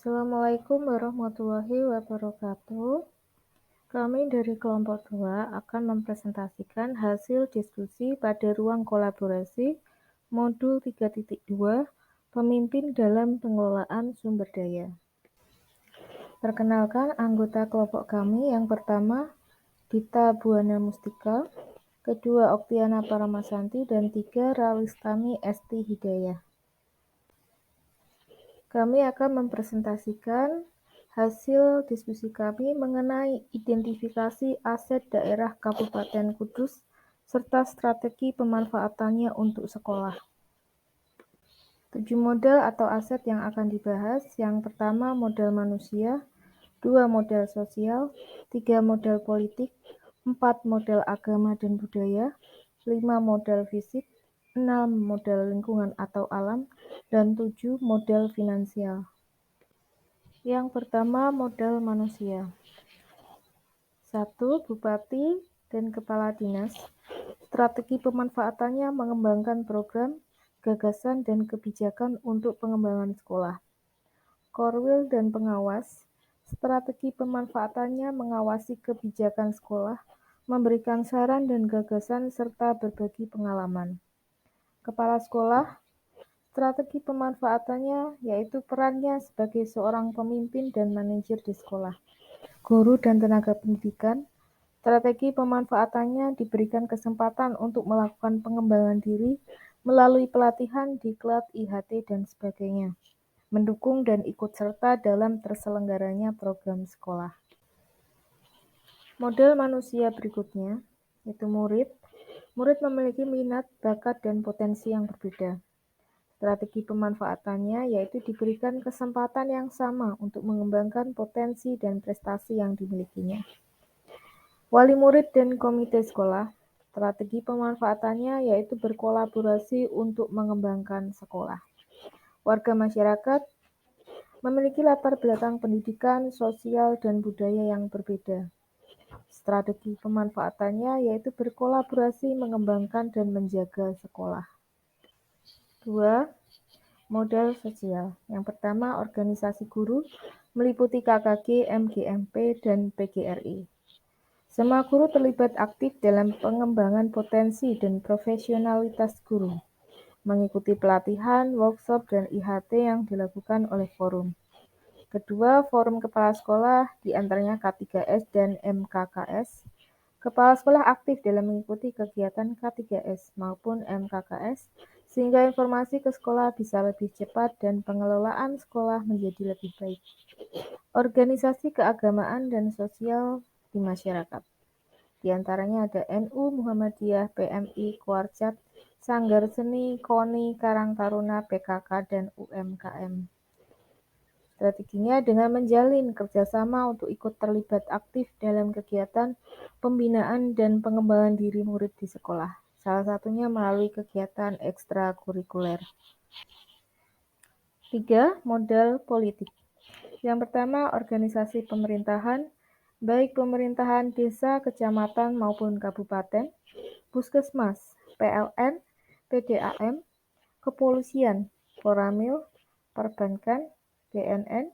Assalamualaikum warahmatullahi wabarakatuh. Kami dari kelompok 2 akan mempresentasikan hasil diskusi pada ruang kolaborasi modul 3.2 Pemimpin dalam Pengelolaan Sumber Daya. Perkenalkan anggota kelompok kami yang pertama Dita Buana Mustika, kedua Oktiana Paramasanti, dan 3 Rawistani Esti Hidayah. Kami akan mempresentasikan hasil diskusi kami mengenai identifikasi aset daerah Kabupaten Kudus serta strategi pemanfaatannya untuk sekolah. 7 model atau aset yang akan dibahas. Yang pertama model manusia, 2 model sosial, 3 model politik, 4 model agama dan budaya, 5 model fisik, 6 model lingkungan atau alam, dan 7 model finansial. Yang pertama model manusia. 1. Bupati dan Kepala Dinas. Strategi pemanfaatannya mengembangkan program, gagasan, dan kebijakan untuk pengembangan sekolah. Korwil dan pengawas. Strategi pemanfaatannya mengawasi kebijakan sekolah, memberikan saran dan gagasan, serta berbagi pengalaman. Kepala sekolah. Strategi pemanfaatannya yaitu perannya sebagai seorang pemimpin dan manajer di sekolah. Guru dan tenaga pendidikan. Strategi pemanfaatannya diberikan kesempatan untuk melakukan pengembangan diri melalui pelatihan, diklat, IHT, dan sebagainya. Mendukung dan ikut serta dalam terselenggaranya program sekolah. Model manusia berikutnya, yaitu murid. Murid memiliki minat, bakat, dan potensi yang berbeda. Strategi pemanfaatannya yaitu diberikan kesempatan yang sama untuk mengembangkan potensi dan prestasi yang dimilikinya. Wali murid dan komite sekolah. Strategi pemanfaatannya yaitu berkolaborasi untuk mengembangkan sekolah. Warga masyarakat memiliki latar belakang pendidikan, sosial, dan budaya yang berbeda. Strategi pemanfaatannya yaitu berkolaborasi mengembangkan dan menjaga sekolah. 2. Model sosial. Yang pertama, organisasi guru meliputi KKG, MGMP, dan PGRI. Semua guru terlibat aktif dalam pengembangan potensi dan profesionalitas guru, mengikuti pelatihan, workshop, dan IHT yang dilakukan oleh forum. Kedua, forum kepala sekolah, diantaranya K3S dan MKKS. Kepala sekolah aktif dalam mengikuti kegiatan K3S maupun MKKS, sehingga informasi ke sekolah bisa lebih cepat dan pengelolaan sekolah menjadi lebih baik. Organisasi keagamaan dan sosial di masyarakat. Di antaranya ada NU, Muhammadiyah, PMI, Kuarcat, Sanggar Seni, KONI, Karang Taruna, PKK, dan UMKM. Strateginya dengan menjalin kerjasama untuk ikut terlibat aktif dalam kegiatan pembinaan dan pengembangan diri murid di sekolah. Salah satunya melalui kegiatan ekstrakurikuler. 3. Model politik. Yang pertama, organisasi pemerintahan, baik pemerintahan desa, kecamatan, maupun kabupaten, puskesmas, PLN, PDAM, kepolisian, Koramil, perbankan, BNN,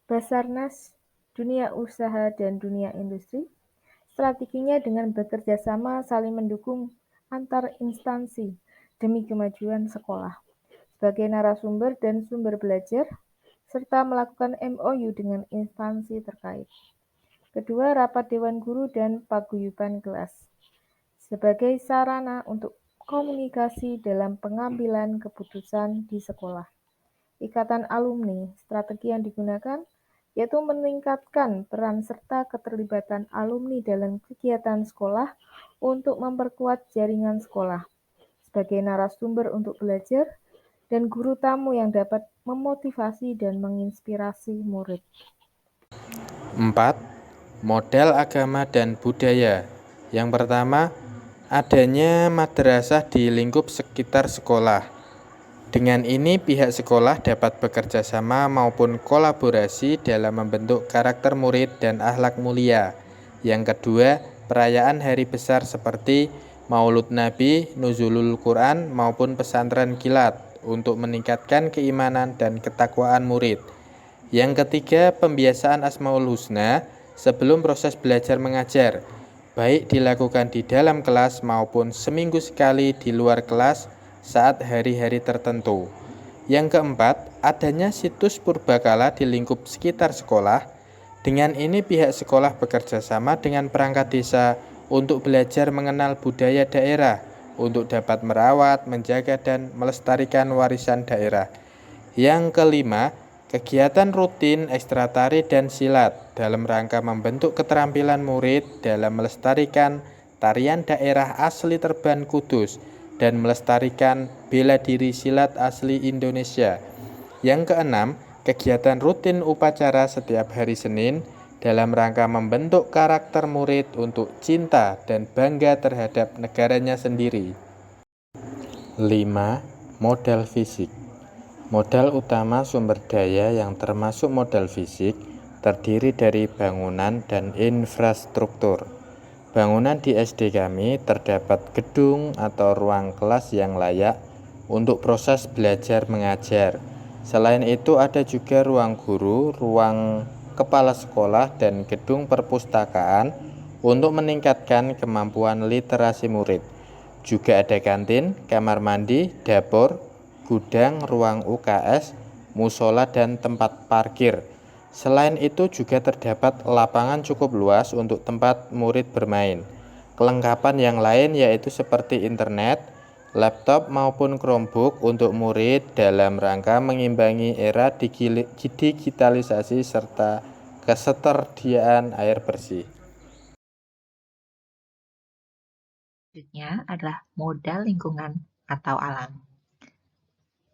Basarnas, dunia usaha, dan dunia industri. Strateginya dengan bekerja sama saling mendukung antar instansi demi kemajuan sekolah sebagai narasumber dan sumber belajar, serta melakukan MOU dengan instansi terkait. Kedua, rapat dewan guru dan paguyuban kelas sebagai sarana untuk komunikasi dalam pengambilan keputusan di sekolah. Ikatan alumni, strategi yang digunakan yaitu meningkatkan peran serta keterlibatan alumni dalam kegiatan sekolah untuk memperkuat jaringan sekolah sebagai narasumber untuk belajar dan guru tamu yang dapat memotivasi dan menginspirasi murid. 4. Model agama dan budaya. Yang pertama, adanya madrasah di lingkup sekitar sekolah. Dengan ini pihak sekolah dapat bekerja sama maupun kolaborasi dalam membentuk karakter murid dan akhlak mulia. Yang kedua, perayaan hari besar seperti Maulud Nabi, Nuzulul Quran maupun pesantren kilat untuk meningkatkan keimanan dan ketakwaan murid. Yang ketiga, pembiasaan Asmaul Husna sebelum proses belajar mengajar, baik dilakukan di dalam kelas maupun seminggu sekali di luar kelas saat hari-hari tertentu. Yang keempat, adanya situs purbakala di lingkup sekitar sekolah. Dengan ini pihak sekolah bekerja sama dengan perangkat desa untuk belajar mengenal budaya daerah, untuk dapat merawat, menjaga, dan melestarikan warisan daerah. Yang kelima, kegiatan rutin ekstra tari dan silat dalam rangka membentuk keterampilan murid dalam melestarikan tarian daerah asli Terban Kudus dan melestarikan bela diri silat asli Indonesia. Yang keenam, kegiatan rutin upacara setiap hari Senin dalam rangka membentuk karakter murid untuk cinta dan bangga terhadap negaranya sendiri. 5. Modal fisik. Modal utama sumber daya yang termasuk modal fisik terdiri dari bangunan dan infrastruktur. Bangunan di SD kami terdapat gedung atau ruang kelas yang layak untuk proses belajar mengajar. Selain itu ada juga ruang guru, ruang kepala sekolah, dan gedung perpustakaan untuk meningkatkan kemampuan literasi murid. Juga ada kantin, kamar mandi, dapur, gudang, ruang UKS, musola, dan tempat parkir. Selain itu juga terdapat lapangan cukup luas untuk tempat murid bermain. Kelengkapan yang lain yaitu seperti internet, laptop maupun Chromebook untuk murid dalam rangka mengimbangi era digitalisasi serta ketersediaan air bersih. Selanjutnya adalah modal lingkungan atau alam.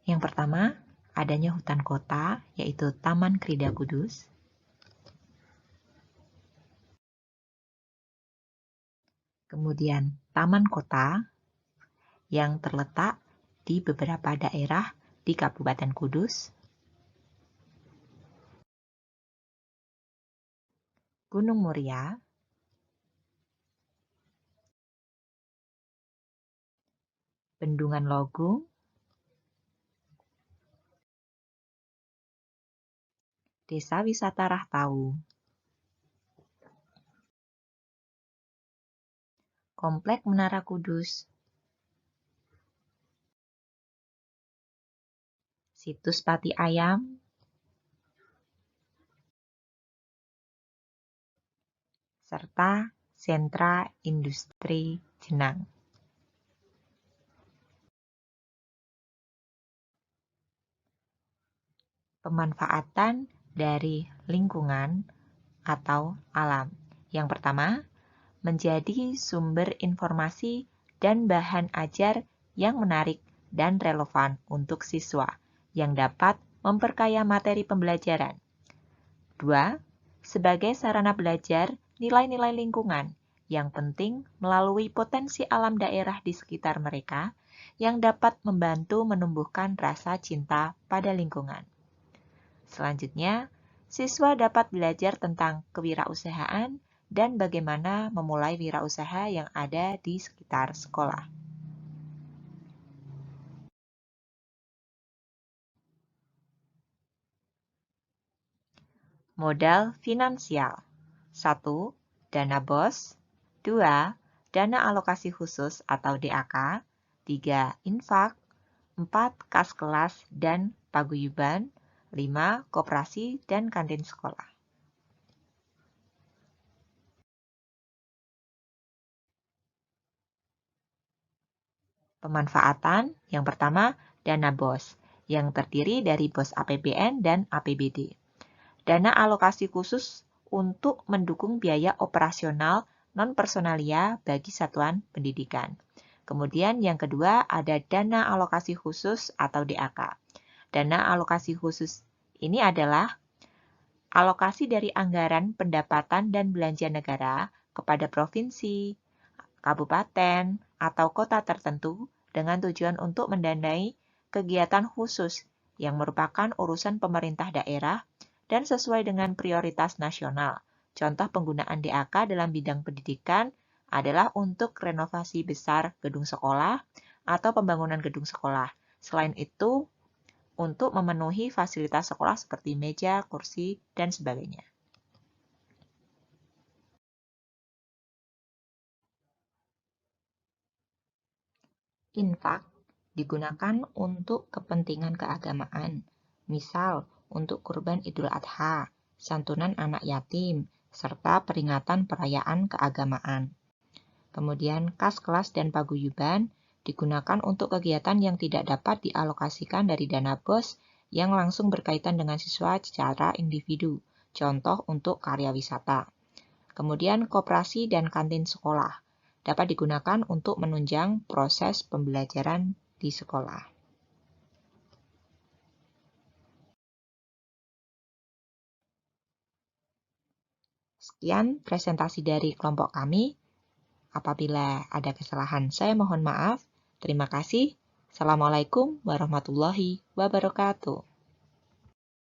Yang pertama, adanya hutan kota, yaitu Taman Krida Kudus. Kemudian taman kota yang terletak di beberapa daerah di Kabupaten Kudus. Gunung Muria. Bendungan Logung. Desa Wisata Rahtau. Komplek Menara Kudus. Situs Pati Ayam. Serta sentra industri Jenang. Pemanfaatan dari lingkungan atau alam. Yang pertama, menjadi sumber informasi dan bahan ajar yang menarik dan relevan untuk siswa yang dapat memperkaya materi pembelajaran. 2. Sebagai sarana belajar nilai-nilai lingkungan yang penting melalui potensi alam daerah di sekitar mereka yang dapat membantu menumbuhkan rasa cinta pada lingkungan. Selanjutnya, siswa dapat belajar tentang kewirausahaan dan bagaimana memulai wirausaha yang ada di sekitar sekolah. Modal finansial. 1. Dana BOS. 2. Dana alokasi khusus atau DAK. 3. Infak. 4. Kas kelas dan paguyuban. 5. Koperasi dan kantin sekolah. Pemanfaatan yang pertama, dana BOS, yang terdiri dari BOS APBN dan APBD. Dana alokasi khusus untuk mendukung biaya operasional non-personalia bagi satuan pendidikan. Kemudian yang kedua ada dana alokasi khusus atau DAK. Dana alokasi khusus ini adalah alokasi dari anggaran pendapatan dan belanja negara kepada provinsi, kabupaten, atau kota tertentu dengan tujuan untuk mendanai kegiatan khusus yang merupakan urusan pemerintah daerah dan sesuai dengan prioritas nasional. Contoh penggunaan DAK dalam bidang pendidikan adalah untuk renovasi besar gedung sekolah atau pembangunan gedung sekolah. Selain itu, untuk memenuhi fasilitas sekolah seperti meja, kursi, dan sebagainya. Infak digunakan untuk kepentingan keagamaan, misal untuk kurban Idul Adha, santunan anak yatim, serta peringatan perayaan keagamaan. Kemudian kas kelas dan paguyuban digunakan untuk kegiatan yang tidak dapat dialokasikan dari dana BOS yang langsung berkaitan dengan siswa secara individu, contoh untuk karya wisata. Kemudian koperasi dan kantin sekolah dapat digunakan untuk menunjang proses pembelajaran di sekolah. Sekian presentasi dari kelompok kami. Apabila ada kesalahan, saya mohon maaf. Terima kasih. Assalamualaikum warahmatullahi wabarakatuh.